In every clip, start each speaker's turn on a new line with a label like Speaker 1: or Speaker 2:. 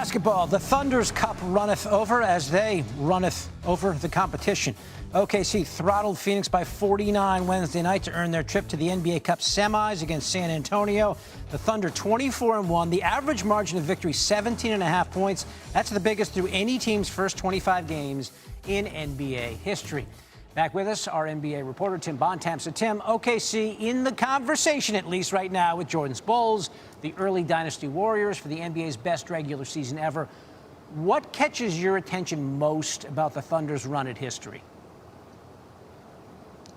Speaker 1: Basketball, the Thunder's cup runneth over as they runneth over the competition. OKC throttled Phoenix by 49 Wednesday night to earn their trip to the NBA Cup semis against San Antonio. The Thunder 24-1. The average margin of victory 17.5 points. That's the biggest through any team's first 25 games in NBA history. Back with us, our NBA reporter, Tim Bontemps. So, Tim, OKC in the conversation, at least right now, with Jordan's Bulls, the early dynasty Warriors for the NBA's best regular season ever. What catches your attention most about the Thunder's run at history?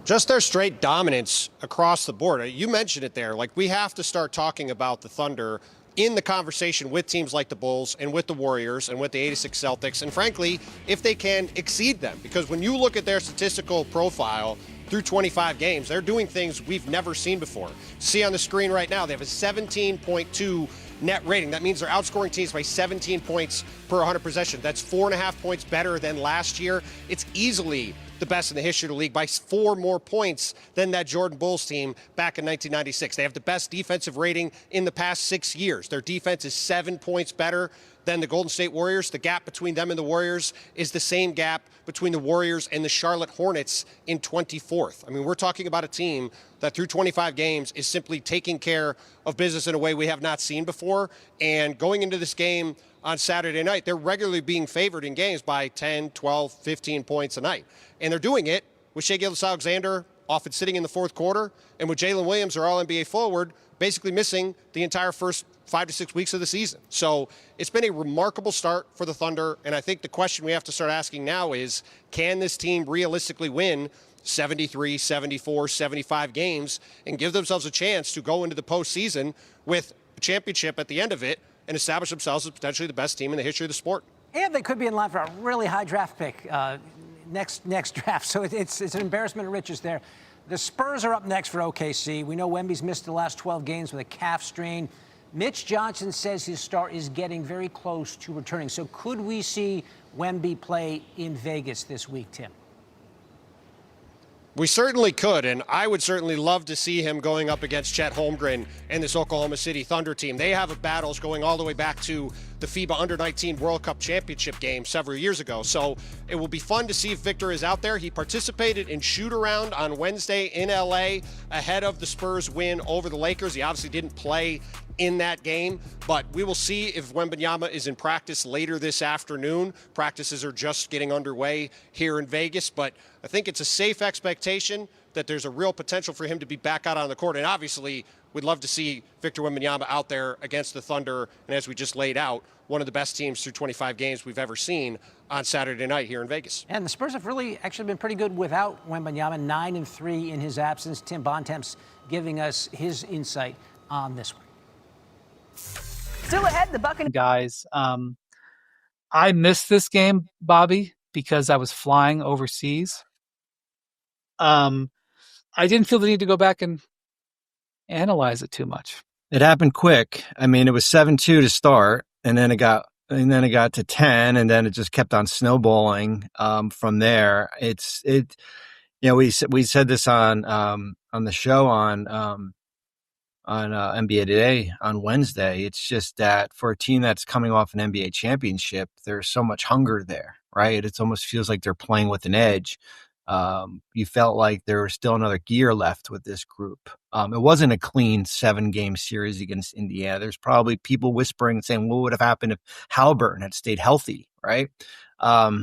Speaker 2: Just their straight dominance across the board. You mentioned it there. Like, we have to start talking about the Thunder in the conversation with teams like the Bulls and with the Warriors and with the 86 Celtics, and frankly, if they can exceed them. Because when you look at their statistical profile through 25 games, they're doing things we've never seen before. See on the screen right now, they have a 17.2 net rating. That means they're outscoring teams by 17 points per 100 possessions. That's 4.5 points better than last year. It's easily the best in the history of the league by 4 more points than that Jordan Bulls team back in 1996. They have the best defensive rating in the past 6 years. Their defense is 7 points better than the Golden State Warriors. The gap between them and the Warriors is the same gap between the Warriors and the Charlotte Hornets in 24th. I mean, we're talking about a team that through 25 games is simply taking care of business in a way we have not seen before. And going into this game on Saturday night, they're regularly being favored in games by 10, 12, 15 points a night. And they're doing it with Shai Alexander often sitting in the fourth quarter, and with Jalen Williams, their All-NBA forward, basically missing the entire first 5 to 6 weeks of the season. So it's been a remarkable start for the Thunder, and I think the question we have to start asking now is, can this team realistically win 73, 74, 75 games and give themselves a chance to go into the postseason with a championship at the end of it and establish themselves as potentially the best team in the history of the sport?
Speaker 1: And they could be in line for a really high draft pick next draft. So it's an embarrassment of riches there. The Spurs are up next for OKC. We know Wemby's missed the last 12 games with a calf strain. Mitch Johnson says his start is getting very close to returning. So could we see Wemby play in Vegas this week, Tim?
Speaker 2: We certainly could, and I would certainly love to see him going up against Chet Holmgren and this Oklahoma City Thunder team. They have battles going all the way back to the FIBA Under-19 World Cup Championship game several years ago. So it will be fun to see if Victor is out there. He participated in shoot-around on Wednesday in L.A. ahead of the Spurs win over the Lakers. He obviously didn't play in that game, but we will see if Wembanyama is in practice later this afternoon. Practices are just getting underway here in Vegas, but I think it's a safe expectation that there's a real potential for him to be back out on the court. And obviously, we'd love to see Victor Wembanyama out there against the Thunder, and as we just laid out, one of the best teams through 25 games we've ever seen on Saturday night here in Vegas.
Speaker 1: And the Spurs have really actually been pretty good without Wembanyama, 9-3 in his absence. Tim Bontemps giving us his insight on this one.
Speaker 3: Still ahead, the Buccaneers.
Speaker 4: Guys, I missed this game, Bobby, because I was flying overseas. I didn't feel the need to go back and analyze it too much.
Speaker 5: It happened quick. I mean, it was 7-2 to start, and then it got to 10, and then it just kept on snowballing from there. We said this on the show on NBA Today on Wednesday. It's just that for a team that's coming off an NBA championship, there's so much hunger there, right? It almost feels like they're playing with an edge. You felt like there was still another gear left with this group. It wasn't a clean 7-game series against Indiana. There's probably people whispering and saying, what would have happened if Halliburton had stayed healthy, right? But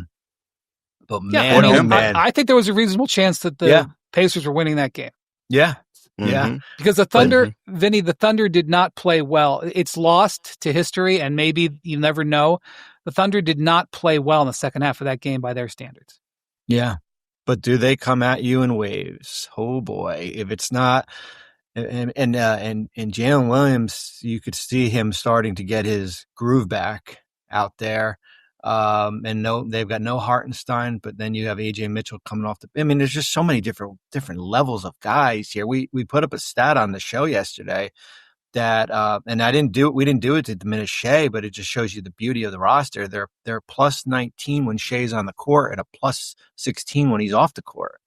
Speaker 5: man,
Speaker 4: I think there was a reasonable chance that the Pacers were winning that game.
Speaker 5: Yeah.
Speaker 4: Mm-hmm. Yeah, because the Thunder, Vinny, the Thunder did not play well. It's lost to history, and maybe you never know. The Thunder did not play well in the second half of that game by their standards.
Speaker 5: Yeah, but do they come at you in waves? Oh boy, if it's not, and Jalen Williams, you could see him starting to get his groove back out there. They've got no Hartenstein, but then you have AJ Mitchell coming off there's just so many different levels of guys here. We put up a stat on the show yesterday that, and we didn't do it to diminish Shai, but it just shows you the beauty of the roster. They're plus 19 when Shai's on the court and a plus 16 when he's off the court.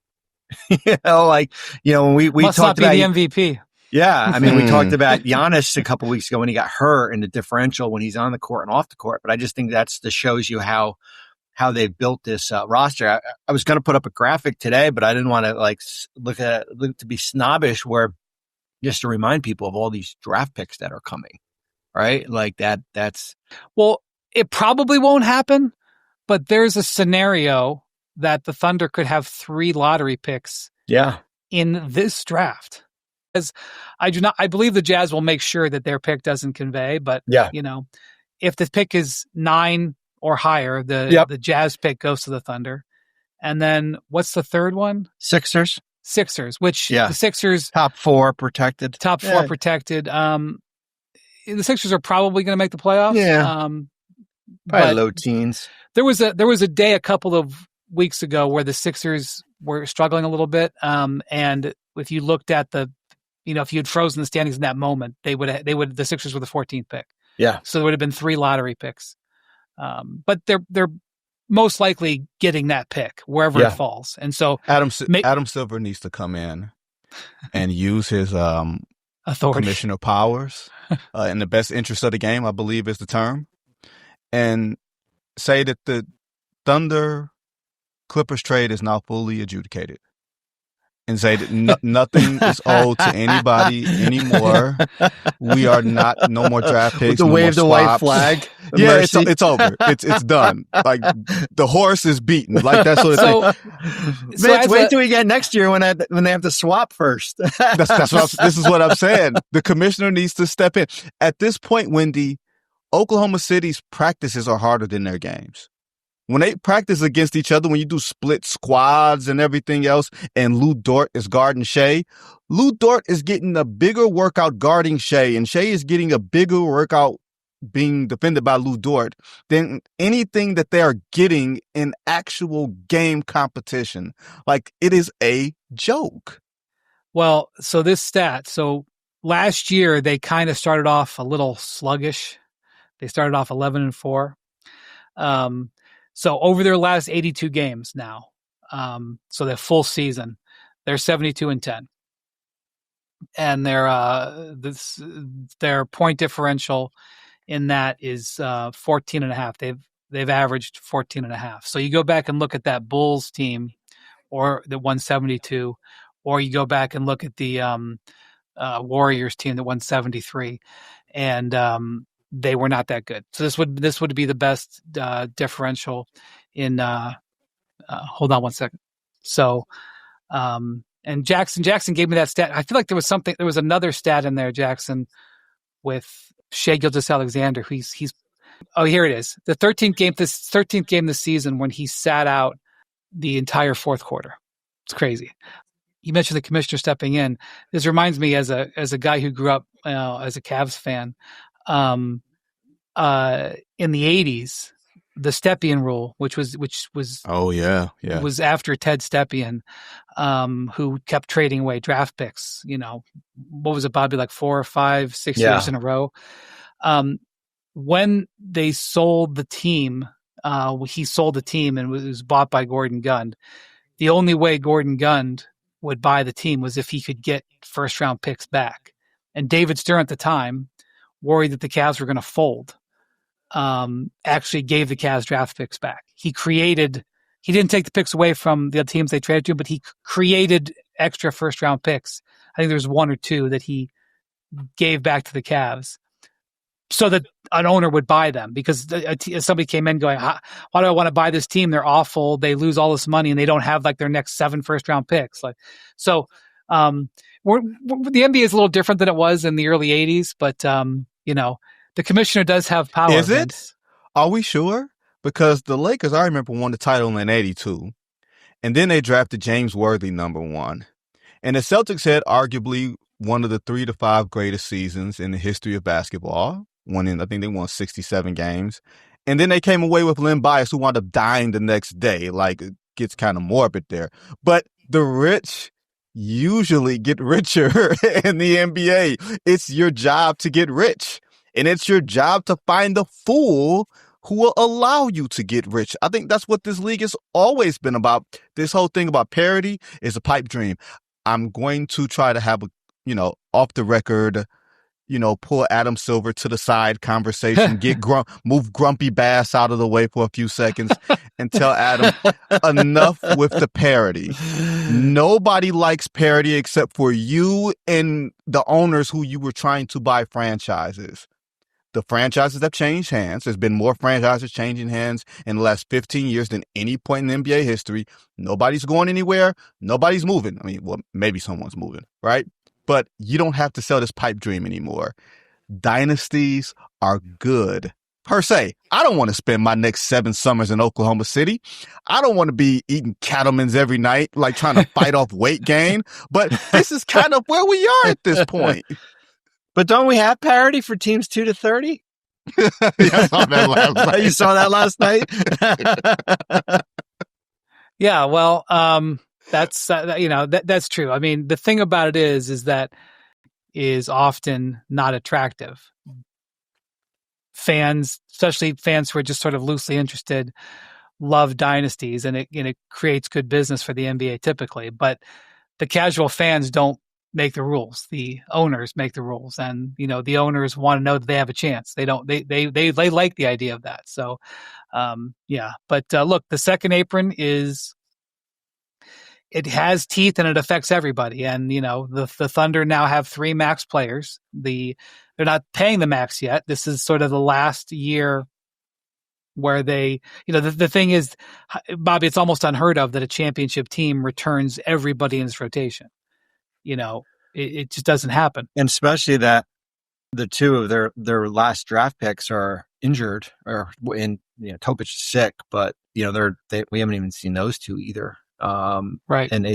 Speaker 5: When we
Speaker 4: must
Speaker 5: talked
Speaker 4: not be
Speaker 5: about
Speaker 4: the MVP.
Speaker 5: Yeah, I mean, we talked about Giannis a couple weeks ago when he got hurt and the differential when he's on the court and off the court. But I just think that shows you how they've built this roster. I was going to put up a graphic today, but I didn't want to look to be snobbish, where just to remind people of all these draft picks that are coming, right? Like that's
Speaker 4: Well, it probably won't happen, but there's a scenario that the Thunder could have 3 lottery picks in this draft. As I believe the Jazz will make sure that their pick doesn't convey, but if the pick is 9 or higher, the Jazz pick goes to the Thunder. And then what's the third one?
Speaker 5: Sixers,
Speaker 4: which the Sixers
Speaker 5: top 4 protected.
Speaker 4: The Sixers are probably going to make the playoffs.
Speaker 5: Yeah. Probably low teens.
Speaker 4: There was a day a couple of weeks ago where the Sixers were struggling a little bit. And if you looked at if you had frozen the standings in that moment, the Sixers were the 14th pick.
Speaker 5: Yeah.
Speaker 4: So there would have been 3 lottery picks. But they're most likely getting that pick wherever it falls. And so
Speaker 6: Adam Silver needs to come in and use his
Speaker 4: authority,
Speaker 6: commissioner powers in the best interest of the game, I believe is the term, and say that the Thunder Clippers trade is now fully adjudicated. And say that nothing is owed to anybody anymore. We are no more draft picks.
Speaker 5: To wave the white flag.
Speaker 6: Yeah, it's over. It's done. Like the horse is beaten. Like that sort of thing.
Speaker 5: Mitch, wait till we get next year when they have to swap first.
Speaker 6: This is what I'm saying. The commissioner needs to step in. At this point, Wendy, Oklahoma City's practices are harder than their games. When they practice against each other, when you do split squads and everything else, and Lou Dort is guarding Shai, Lou Dort is getting a bigger workout guarding Shai, and Shai is getting a bigger workout being defended by Lou Dort than anything that they are getting in actual game competition. Like, it is a joke.
Speaker 4: Well, so this stat, last year they kind of started off a little sluggish. They started off 11-4. So over their last 82 games now, so their full season, they're 72-10, and their point differential in that is 14.5. They've averaged 14.5. So you go back and look at that Bulls team, or the 172, or you go back and look at the Warriors team that won 73, and they were not that good. So this would be the best differential in hold on one second. So and Jackson gave me that stat. I feel like there was another stat in there, Jackson, with Shai Gilgeous-Alexander. He's here it is. The 13th game this season when he sat out the entire fourth quarter. It's crazy. You mentioned the commissioner stepping in. This reminds me as a guy who grew up as a Cavs fan. In the 80s, the Stepien rule, which was was after Ted Stepien, who kept trading away draft picks. What was it, Bobby? Like 4 or 5, 6 years in a row. When they sold the team, he sold the team and was bought by Gordon Gund. The only way Gordon Gund would buy the team was if he could get first round picks back. And David Stern at the time, worried that the Cavs were going to fold, actually gave the Cavs draft picks back. He didn't take the picks away from the other teams they traded to, but he created extra first round picks. I think there was 1 or 2 that he gave back to the Cavs so that an owner would buy them, because somebody came in going, why do I want to buy this team? They're awful. They lose all this money and they don't have like their next 7 first round picks. The NBA is a little different than it was in the early 80s, but the commissioner does have power.
Speaker 6: Is it? Are we sure? Because the Lakers, I remember, won the title in 82, and then they drafted James Worthy #1. And the Celtics had arguably one of the 3 to 5 greatest seasons in the history of basketball. I think they won 67 games. And then they came away with Len Bias, who wound up dying the next day. Like, it gets kind of morbid there. But the rich usually get richer in the NBA. It's your job to get rich. And it's your job to find the fool who will allow you to get rich. I think that's what this league has always been about. This whole thing about parity is a pipe dream. I'm going to try to have off the record, pull Adam Silver to the side conversation, move Grumpy Bass out of the way for a few seconds and tell Adam, enough with the parody. Nobody likes parody except for you and the owners who you were trying to buy franchises. The franchises have changed hands. There's been more franchises changing hands in the last 15 years than any point in NBA history. Nobody's going anywhere. Nobody's moving. I mean, well, maybe someone's moving, right? But you don't have to sell this pipe dream anymore. Dynasties are good. Per se, I don't want to spend my next 7 summers in Oklahoma City. I don't want to be eating Cattleman's every night, like trying to fight off weight gain. But this is kind of where we are at this point.
Speaker 5: But don't we have parity for teams 2 to 30?
Speaker 6: Yeah, I saw that last night.
Speaker 5: You saw that last night?
Speaker 4: Yeah, well, that's that's true. I mean, the thing about it is that is often not attractive. Fans, especially fans who are just sort of loosely interested, love dynasties, and it creates good business for the NBA typically. But the casual fans don't make the rules. The owners make the rules, and the owners want to know that they have a chance. They don't. They like the idea of that. So, yeah. But look, the second apron it has teeth and it affects everybody. And the Thunder now have 3 max players. They're not paying the max yet. This is sort of the last year where they, the thing is, Bobby, it's almost unheard of that a championship team returns everybody in its rotation. It just doesn't happen.
Speaker 5: And especially that the 2 of their last draft picks are injured, Topic is sick, but we haven't even seen those 2 either.
Speaker 4: Right.
Speaker 5: And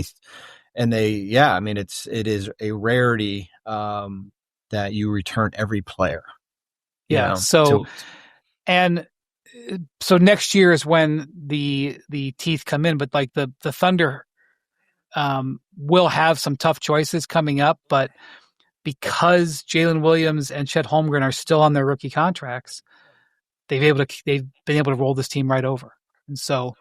Speaker 5: they, yeah, I mean, it is a rarity, that you return every player.
Speaker 4: Yeah. So next year is when the teeth come in, but like the Thunder, will have some tough choices coming up, but because Jalen Williams and Chet Holmgren are still on their rookie contracts, they've been able to roll this team right over. And so,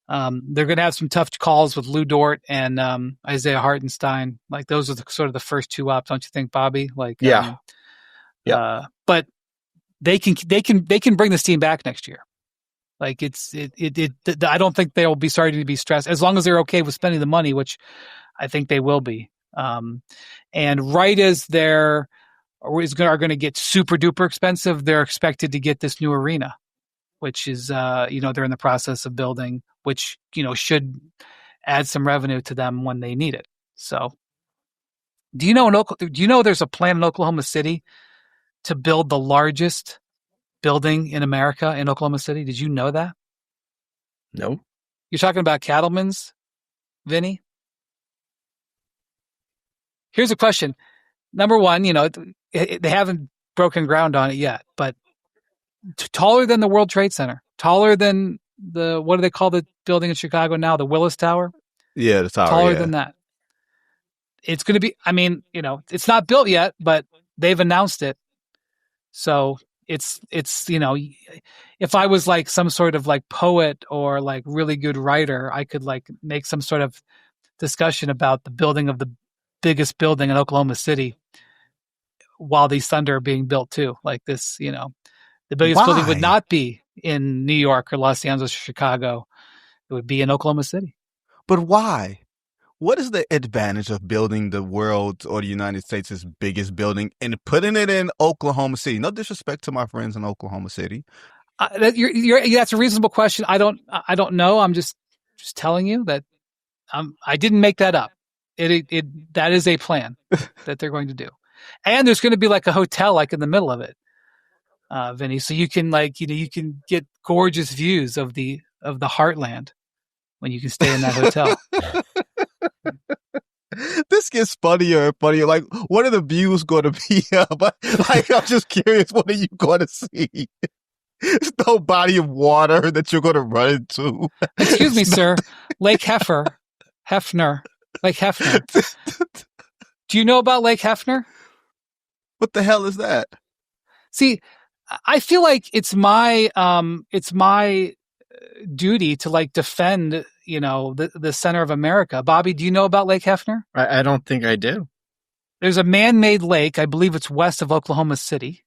Speaker 4: they're going to have some tough calls with Lou Dort and Isaiah Hartenstein. Like those are sort of the first 2 up, don't you think, Bobby? Like,
Speaker 5: yeah.
Speaker 4: But they can bring this team back next year. Like I don't think they'll be starting to be stressed as long as they're okay with spending the money, which I think they will be. And right as are going to get super duper expensive, they're expected to get this new arena, which is they're in the process of building, which should add some revenue to them when they need it. So, do you know there's a plan in Oklahoma City to build the largest building in America in Oklahoma City? Did you know that?
Speaker 5: No.
Speaker 4: You're talking about Cattleman's, Vinny? Here's a question. Number one, they haven't broken ground on it yet, but taller than the World Trade Center, taller than what do they call the building in Chicago now? The Willis Tower?
Speaker 6: Yeah, the tower.
Speaker 4: Taller than that. It's going to be, it's not built yet, but they've announced it. So it's if I was like some sort of like poet or like really good writer, I could like make some sort of discussion about the building of the biggest building in Oklahoma City while these Thunder are being built too. Like this, the biggest building would not be in New York or Los Angeles or Chicago. It would be in Oklahoma City.
Speaker 6: But why? What is the advantage of building the world's or the United States' biggest building and putting it in Oklahoma City? No disrespect to my friends in Oklahoma City.
Speaker 4: That's a reasonable question. I don't know. I'm just telling you that I didn't make that up. That is a plan that they're going to do. And there's going to be like a hotel like in the middle of it, Vinny. So you can you can get gorgeous views of the heartland when you can stay in that hotel.
Speaker 6: This gets funnier and funnier. Like, what are the views going to be? But I'm just curious, what are you going to see? There's no body of water that you're going to run into.
Speaker 4: Excuse me, sir. Lake Hefner. Lake Hefner. Do you know about Lake Hefner?
Speaker 6: What the hell is that?
Speaker 4: See, I feel like it's my duty to like defend, the center of America. Bobby, do you know about Lake Hefner?
Speaker 5: I don't think I do.
Speaker 4: there's a man-made lake, I believe it's west of Oklahoma City,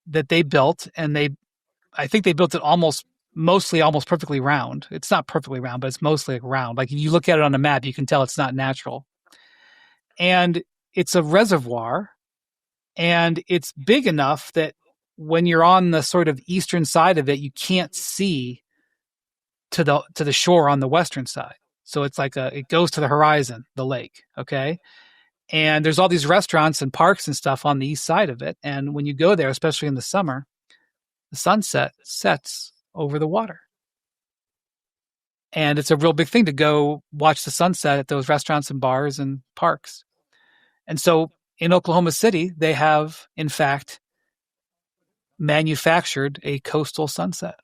Speaker 4: that they built, and I think they built it almost perfectly round. It's not perfectly round, but it's mostly like round. Like if you look at it on a map, you can tell it's not natural. And it's a reservoir, and it's big enough that when you're on the sort of eastern side of it, you can't see to the shore on the western side. So it's like it goes to the horizon, the lake. Okay. And there's all these restaurants and parks and stuff on the east side of it. And when you go there, especially in the summer, the sunset sets over the water. And it's a real big thing to go watch the sunset at those restaurants and bars and parks. And so in Oklahoma City, they have, in fact, manufactured a coastal sunset.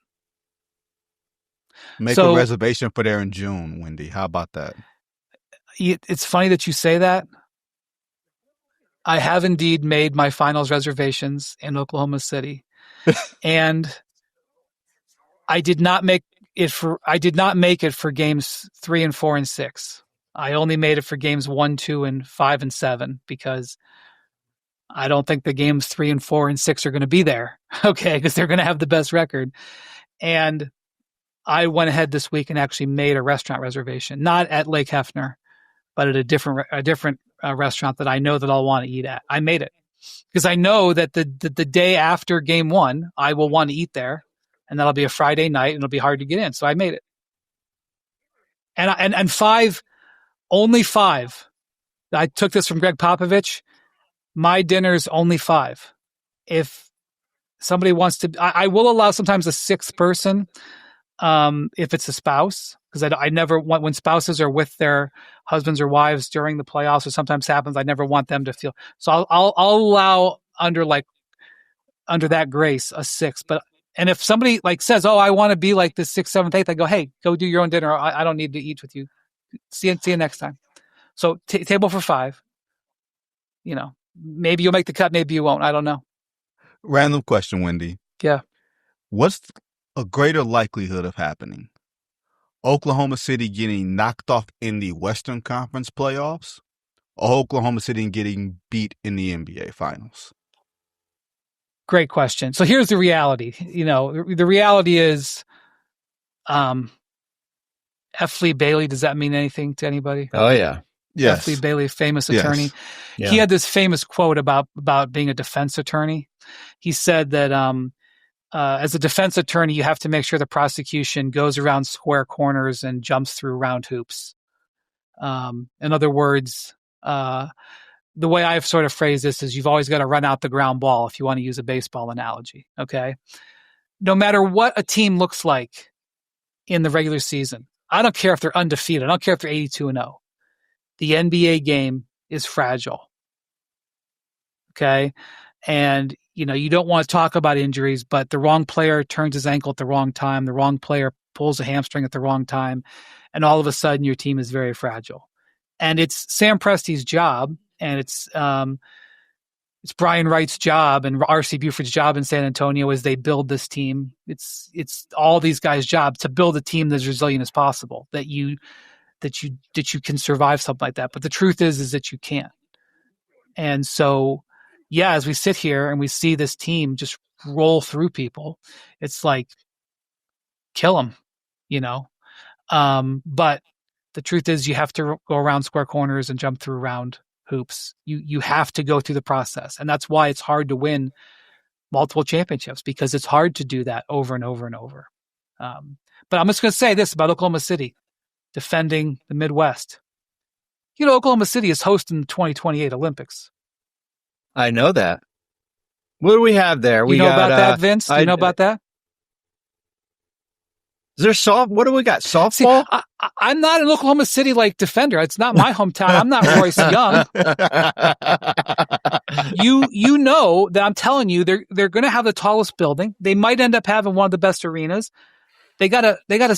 Speaker 6: Make a reservation for there in June, Wendy. How about that?
Speaker 4: It's funny that you say that. I have indeed made my finals reservations in Oklahoma City. And I did not make it for games 3 and 4 and 6. I only made it for games 1, 2, and 5 and 7 because I don't think the games 3 and 4 and 6 are going to be there. Okay, because they're going to have the best record. And I went ahead this week and actually made a restaurant reservation, not at Lake Hefner, but at a different restaurant that I know that I'll want to eat at. I made it because I know that the day after game 1, I will want to eat there, and that'll be a Friday night, and it'll be hard to get in. So I made it. And 5, only 5. I took this from Greg Popovich. My dinner's only 5. If somebody wants to, I will allow sometimes a 6th person. If it's a spouse, because I never want, when spouses are with their husbands or wives during the playoffs, or sometimes happens, I never want them to feel. So I'll allow under that grace a 6. And if somebody like says, "Oh, I want to be like the 6th, 7th, 8th," I go, "Hey, go do your own dinner. I don't need to eat with you. See you next time." So table for 5. You know, maybe you'll make the cut, maybe you won't. I don't know.
Speaker 6: Random question, Wendy.
Speaker 4: Yeah.
Speaker 6: What's a greater likelihood of happening? Oklahoma City getting knocked off in the Western Conference playoffs, or Oklahoma City getting beat in the NBA Finals?
Speaker 4: Great question. So here's the reality. You know, the reality is, F. Lee Bailey, does that mean anything to anybody?
Speaker 5: Oh, yeah.
Speaker 6: Yes.
Speaker 4: F. Lee Bailey, famous attorney.
Speaker 6: Yes.
Speaker 5: Yeah.
Speaker 4: He had this famous quote about being a defense attorney. He said that as a defense attorney, you have to make sure the prosecution goes around square corners and jumps through round hoops. In other words, the way I've sort of phrased this is you've always got to run out the ground ball if you want to use a baseball analogy. Okay. No matter what a team looks like in the regular season, I don't care if they're undefeated. I don't care if they're 82-0. The NBA game is fragile. Okay. And, you know, you don't want to talk about injuries, but the wrong player turns his ankle at the wrong time. The wrong player pulls a hamstring at the wrong time. And all of a sudden your team is very fragile. And it's Sam Presti's job, and it's Brian Wright's job and R.C. Buford's job in San Antonio as they build this team. It's all these guys' job to build a team that's resilient as possible, that you can survive something like that. But the truth is that you can't. And so, yeah, as we sit here and we see this team just roll through people, it's like, kill them, you know. But the truth is you have to go around square corners and jump through round hoops. You have to go through the process. And that's why it's hard to win multiple championships, because it's hard to do that over and over and over. But I'm just going to say this about Oklahoma City defending the Midwest. You know, Oklahoma City is hosting the 2028 Olympics.
Speaker 5: I know that. What do we have there?
Speaker 4: You know about that, Vince? Do you know about that?
Speaker 5: Is there what do we got? Softball?
Speaker 4: See, I'm not an Oklahoma City like defender. It's not my hometown. I'm not Royce Young. You know that I'm telling you they're going to have the tallest building. They might end up having one of the best arenas. They gotta.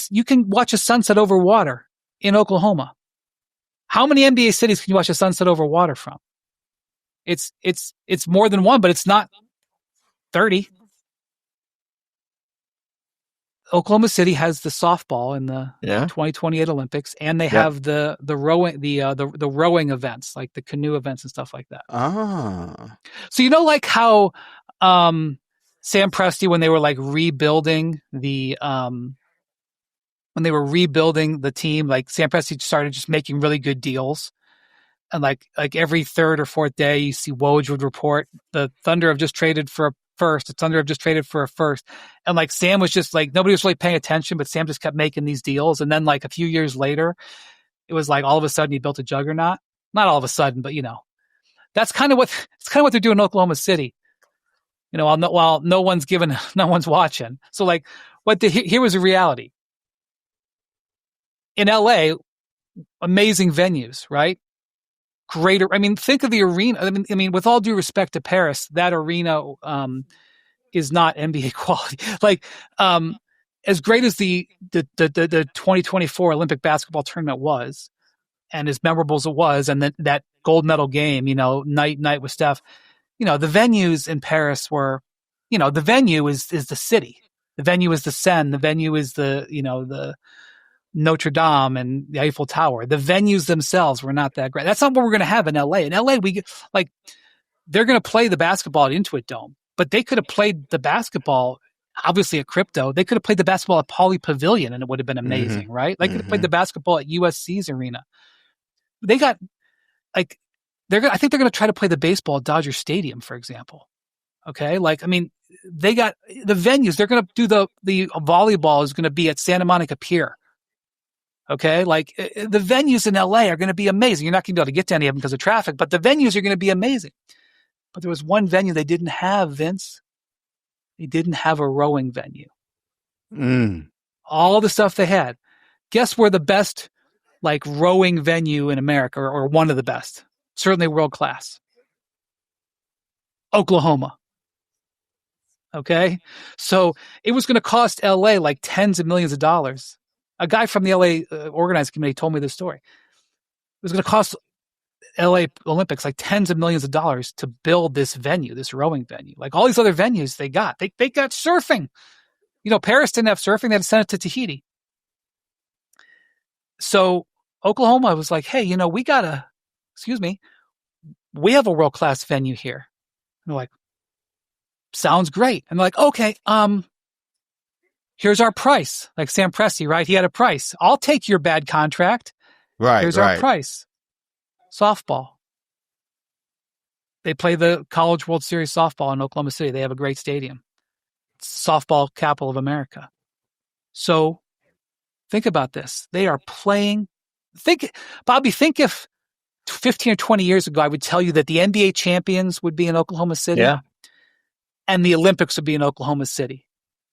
Speaker 4: You can watch a sunset over water in Oklahoma. How many NBA cities can you watch a sunset over water from? It's more than one, but it's not 30. Oklahoma City has the softball in the
Speaker 5: Yeah.
Speaker 4: 2028 Olympics, and they have the rowing events, like the canoe events and stuff like that. So like how Sam Presti, when they were like rebuilding the team, like Sam Presti started just making really good deals. And like every third or fourth day, you see Woj would report the Thunder have just traded for a first. The Thunder have just traded for a first. And like Sam was just like, nobody was really paying attention, but Sam just kept making these deals. And then like a few years later, it was like all of a sudden he built a juggernaut. Not all of a sudden, but that's kind of what they're doing in Oklahoma City. While no one's watching. So like here was a reality. In LA, amazing venues, right? Think of the arena. I mean, with all due respect to Paris, that arena is not NBA quality. Like, as great as the 2024 Olympic basketball tournament was, and as memorable as it was, and that gold medal game, night with Steph, the venues in Paris were, the venue is the city, the venue is the Seine, the venue is the Notre Dame and the Eiffel Tower. The venues themselves were not that great. That's not what we're going to have in LA. In LA, they're going to play the basketball at Intuit Dome, but they could have played the basketball, obviously at Crypto. They could have played the basketball at Pauley Pavilion, and it would have been amazing, right? They could have played the basketball at USC's arena. They got I think they're going to try to play the baseball at Dodger Stadium, for example. Okay, they got the venues. They're going to do the volleyball is going to be at Santa Monica Pier. Okay, the venues in LA are going to be amazing. You're not going to be able to get to any of them because of traffic, but the venues are going to be amazing. But there was one venue they didn't have, Vince. They didn't have a rowing venue. All the stuff they had. Guess where the best rowing venue in America, or one of the best, certainly world class? Oklahoma. Okay, so it was going to cost LA tens of millions of dollars. A guy from the LA organizing committee told me this story. It was going to cost LA Olympics tens of millions of dollars to build this venue, this rowing venue. All these other venues they got surfing. Paris didn't have surfing. They had to send it to Tahiti. So Oklahoma was like, hey, we have a world-class venue here. And they're like, sounds great. And they're like, okay, here's our price. Like Sam Presti, right? He had a price. I'll take your bad contract.
Speaker 6: Right.
Speaker 4: Here's our price. Softball. They play the College World Series softball in Oklahoma City. They have a great stadium. It's softball capital of America. So think about this. They are playing. Bobby, think if 15 or 20 years ago, I would tell you that the NBA champions would be in Oklahoma City.
Speaker 5: Yeah.
Speaker 4: And the Olympics would be in Oklahoma City.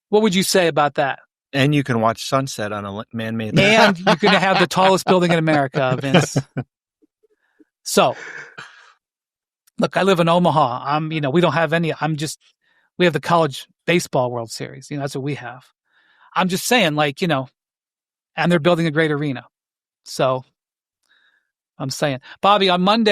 Speaker 4: What would you say about that?
Speaker 5: And you can watch sunset on a man-made lake.
Speaker 4: And you're going to have the tallest building in America, Vince. So, look, I live in Omaha. We don't have any. We have the College Baseball World Series. That's what we have. I'm just saying, and they're building a great arena. So, I'm saying, Bobby, on Monday,